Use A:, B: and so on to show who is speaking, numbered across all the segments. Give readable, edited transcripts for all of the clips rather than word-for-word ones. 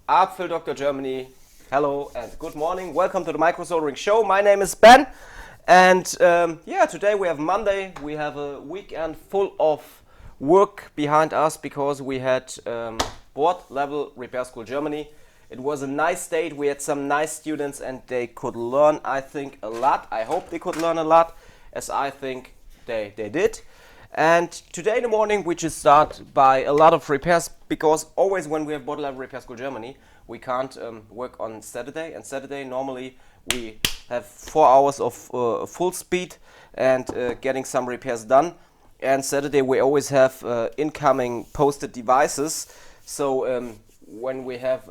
A: Apfel Dr. Germany. Hello and good morning. Welcome to the Micro Soldering Show. My name is Ben, and today we have Monday. We have a weekend full of work behind us because we had board level repair school Germany. It was a nice date. We had some nice students and they could learn, I think, a lot. I hope they could learn a lot, as I think they did. And today in the morning we just start by a lot of repairs, because always when we have board level repair school Germany, we can't work on Saturday. And Saturday normally we have 4 hours of full speed and getting some repairs done. And Saturday we always have incoming posted devices. So when we have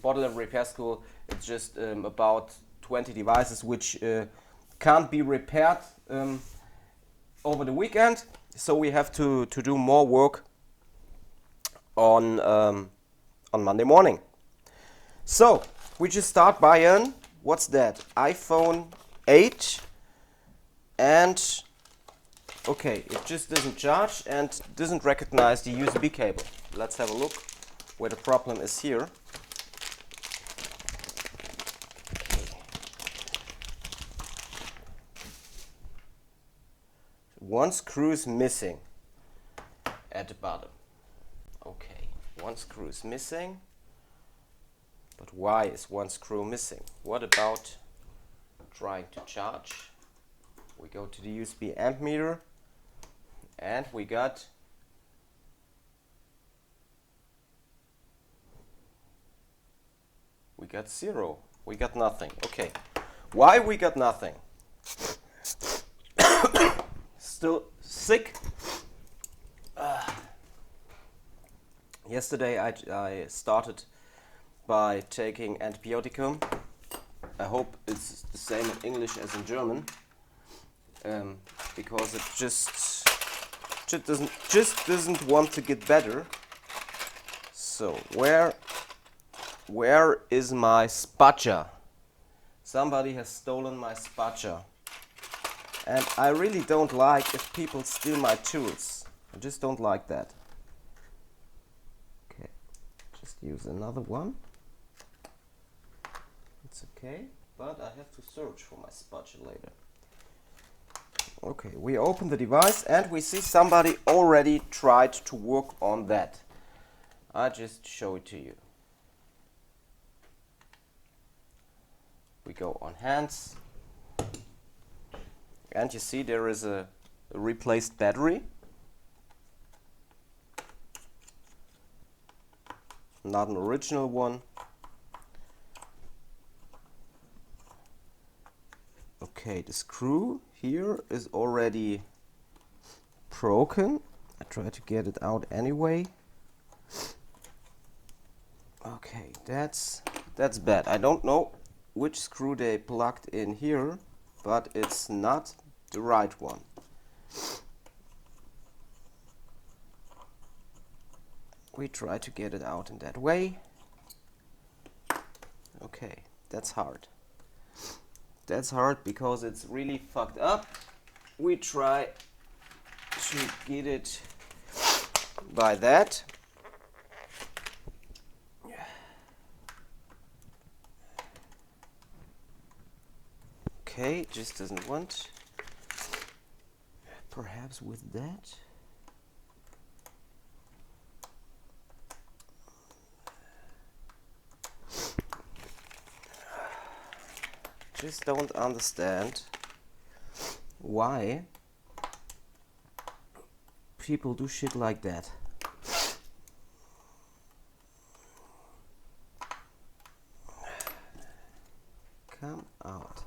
A: board level repair school, it's just about 20 devices which can't be repaired over the weekend. So we have to do more work on Monday morning. So we just start by what's that? iPhone 8, and okay, it just doesn't charge and doesn't recognize the USB cable. Let's have a look where the problem is here. One screw is missing at the bottom. Okay, one screw is missing. But why is one screw missing? What about trying to charge? We go to the USB amp meter and we got zero. We got nothing. Okay, why we got nothing? Still sick. Yesterday I started by taking antibioticum. I hope it's the same in English as in German, because it just doesn't want to get better. So where is my spatula? Somebody has stolen my spatula. And I really don't like if people steal my tools. I just don't like that. Okay, just use another one. It's okay, but I have to search for my spatula later. Okay, we open the device and we see somebody already tried to work on that. I just show it to you. We go on hands. And you see there is a replaced battery. Not an original one. Okay, the screw here is already broken. I try to get it out anyway. Okay, that's bad. I don't know which screw they plugged in here, but it's not the right one. We try to get it out in that way. Okay, that's hard. That's hard because it's really fucked up. We try to get it by that. Okay, just doesn't want. Perhaps with that. Just don't understand why people do shit like that. Come out.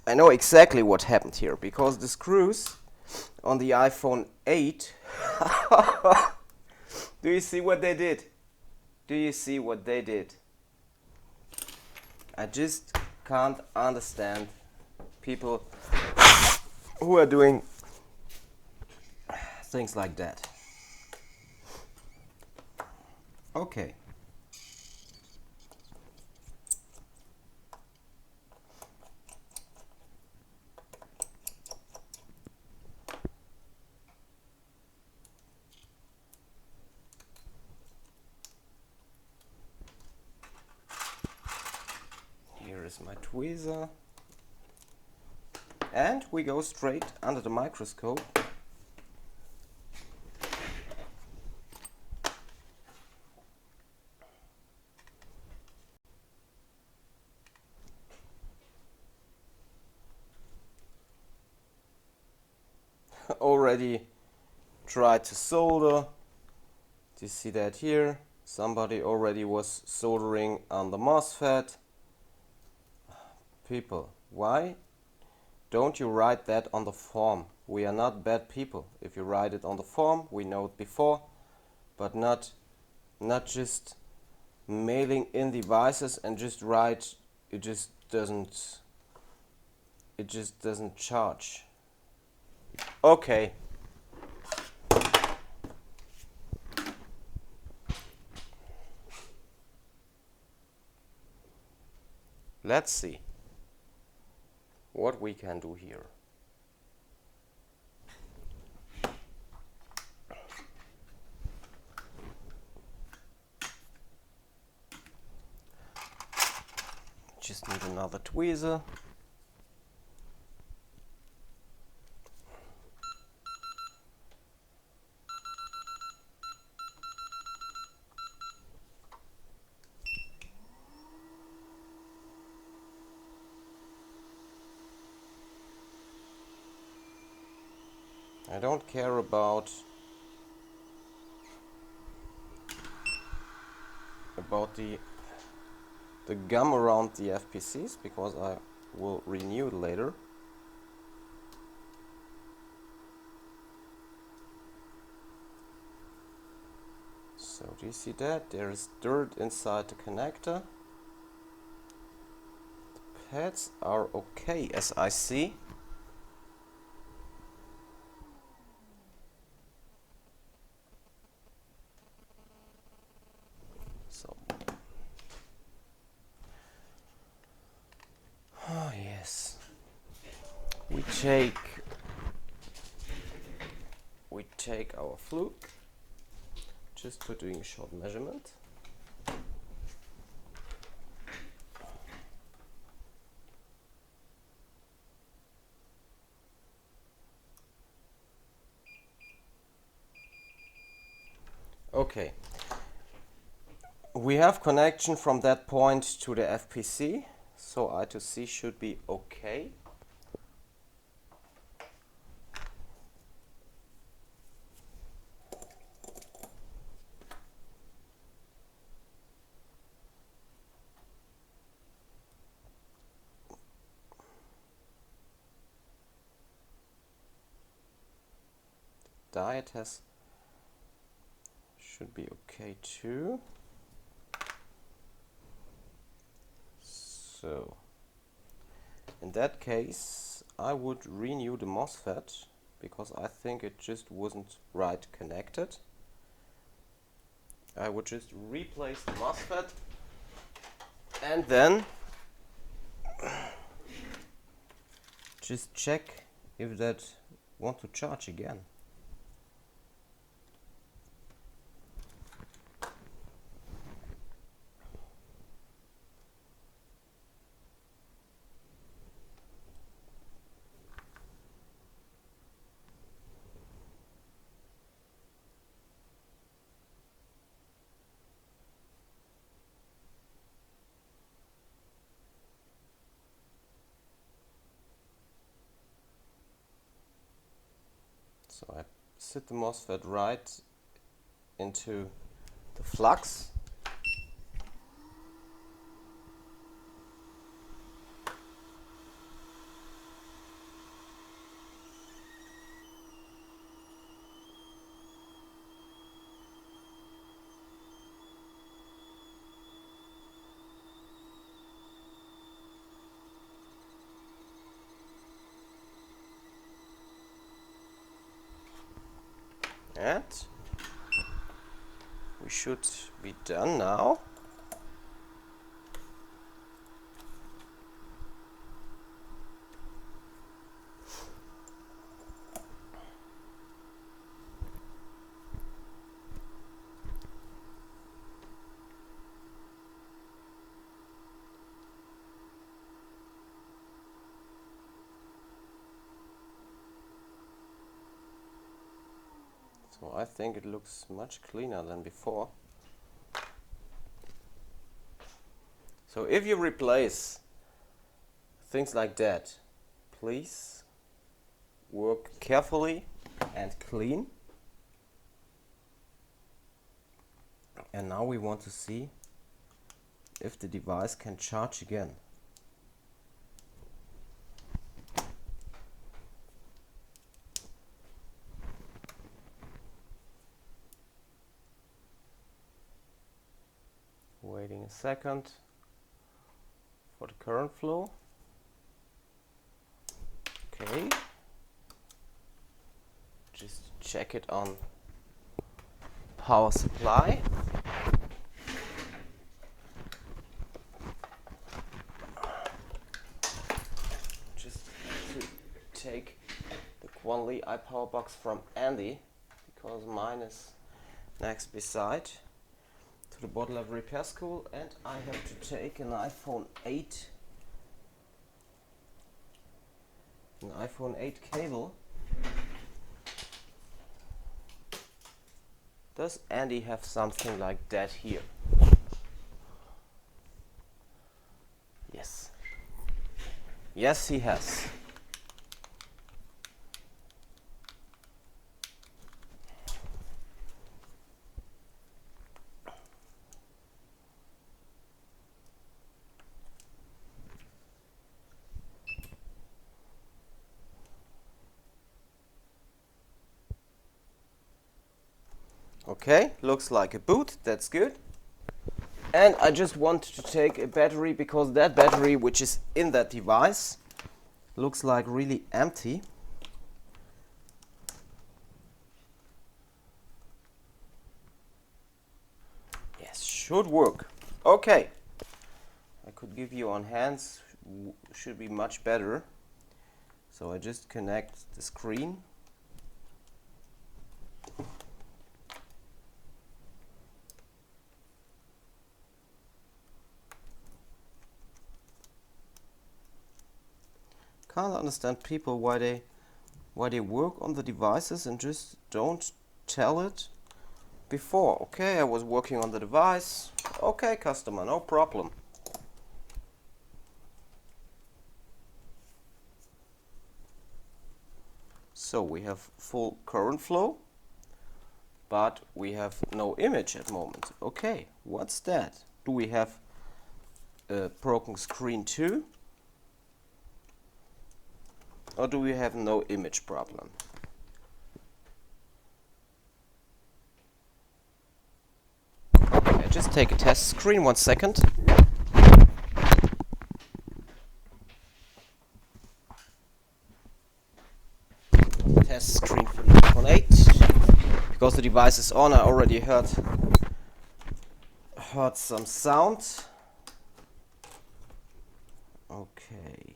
A: I know exactly what happened here, because the screws on the iPhone 8 do you see what they did? Do you see what they did? I just can't understand people who are doing things like that. Okay. Here's my tweezer. And we go straight under the microscope. Already tried to solder. Do you see that here? Somebody already was soldering on the MOSFET. People, why don't you write that on the form? We are not bad people. If you write it on the form, we know it before, but not just mailing in devices and just write. It just doesn't charge. Okay. Let's see what we can do here. Just need another tweezer. I don't care about the gum around the FPCs because I will renew it later. So do you see that? There is dirt inside the connector. The pads are okay as I see. Oh yes, we take our fluke just for doing a short measurement. Okay, we have connection from that point to the FPC. So I to C should be okay. Diode test should be okay too. So in that case I would renew the MOSFET because I think it just wasn't right connected. I would just replace the MOSFET and then just check if that want to charge again. So I sit the MOSFET right into the flux. And we should be done now. Well, I think it looks much cleaner than before. So if you replace things like that, please work carefully and clean. And now we want to see if the device can charge again. Waiting a second for the current flow. Okay. Just check it on power supply. Just to take the Quanly iPower box from Andy, because mine is next beside, to the bottle of repair school, and I have to take an iPhone 8 cable. Does Andy have something like that here? Yes. Yes, he has. Okay, looks like a boot, that's good. And I just want to take a battery, because that battery which is in that device looks like really empty. Yes, should work. Okay, I could give you on hands, should be much better. So I just connect the screen. Can't understand people why they work on the devices and just don't tell it before. Okay, I was working on the device. Okay, customer, no problem. So we have full current flow, but we have no image at the moment. Okay, what's that? Do we have a broken screen too? Or do we have no image problem? Okay, I just take a test screen, 1 second. Test screen for the iPhone 8. Because the device is on, I already heard some sound. Okay.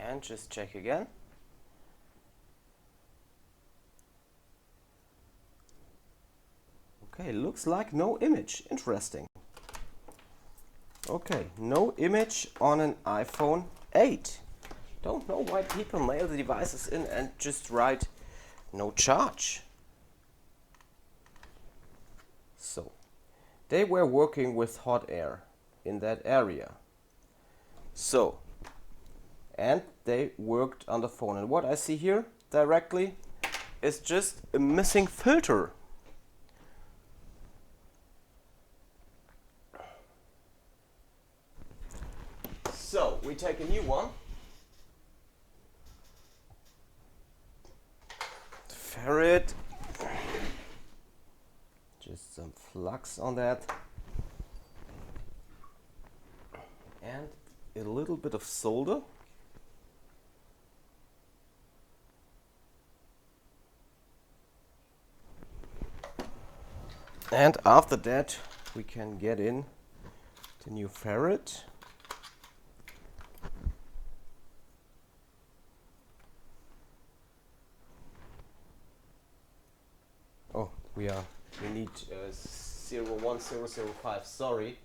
A: And just check again. Okay, looks like no image. Interesting. Okay, no image on an iPhone 8. Don't know why people mail the devices in and just write no charge. So, they were working with hot air in that area. So, and they worked on the phone. And what I see here directly is just a missing filter. So we take a new one. Ferret. Just some flux on that. And a little bit of solder. And after that we can get in the new ferret. Oh, we need 01005. Sorry,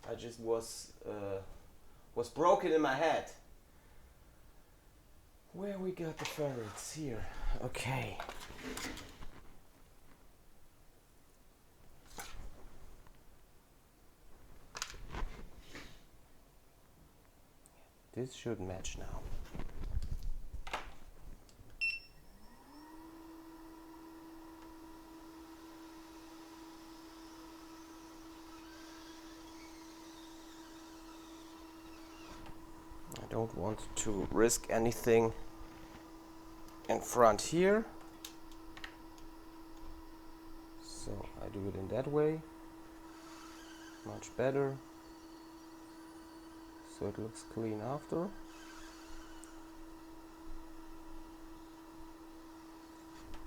A: I just was broken in my head. Where we got the ferrets here? Okay. This should match now. I don't want to risk anything in front here, so I do it in that way. Much better. So it looks clean after.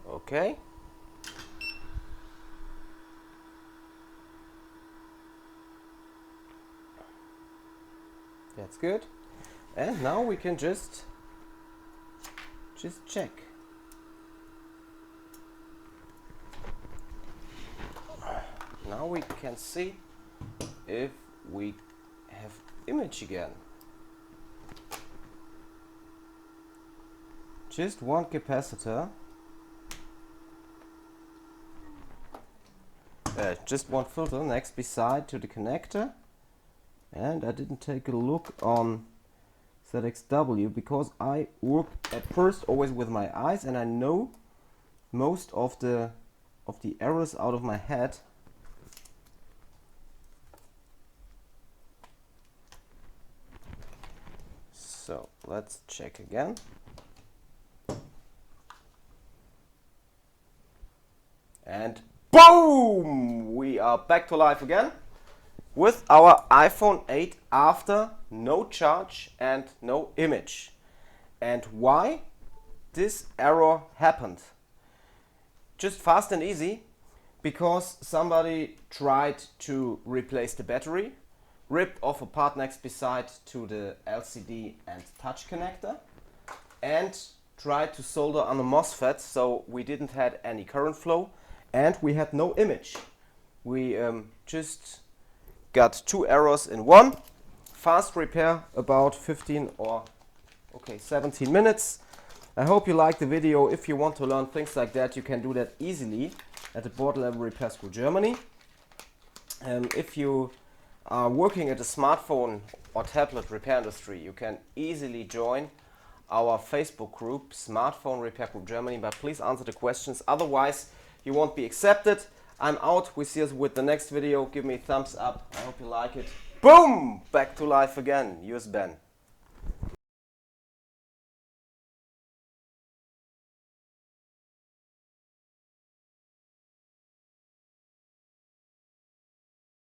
A: Okay. That's good. And now we can just check. Now we can see if we have image again. Just one capacitor, just one filter next beside to the connector, and I didn't take a look on ZXW because I work at first always with my eyes and I know most of the errors out of my head. So let's check again. And boom! We are back to life again with our iPhone 8 after no charge and no image. And why this error happened? Just fast and easy, because somebody tried to replace the battery, ripped off a part next beside to the LCD and touch connector, and tried to solder on a MOSFET, so we didn't had any current flow and we had no image. We just got two errors in one. Fast repair, about 15 or 17 minutes. I hope you liked the video. If you want to learn things like that, you can do that easily at the Board Level Repair School Germany. If you are working at a smartphone or tablet repair industry, you can easily join our Facebook group, Smartphone Repair Group Germany, but please answer the questions, otherwise you won't be accepted. I'm out. We see us with the next video. Give me a thumbs up. I hope you like it. Boom! Back to life again. Yours Ben.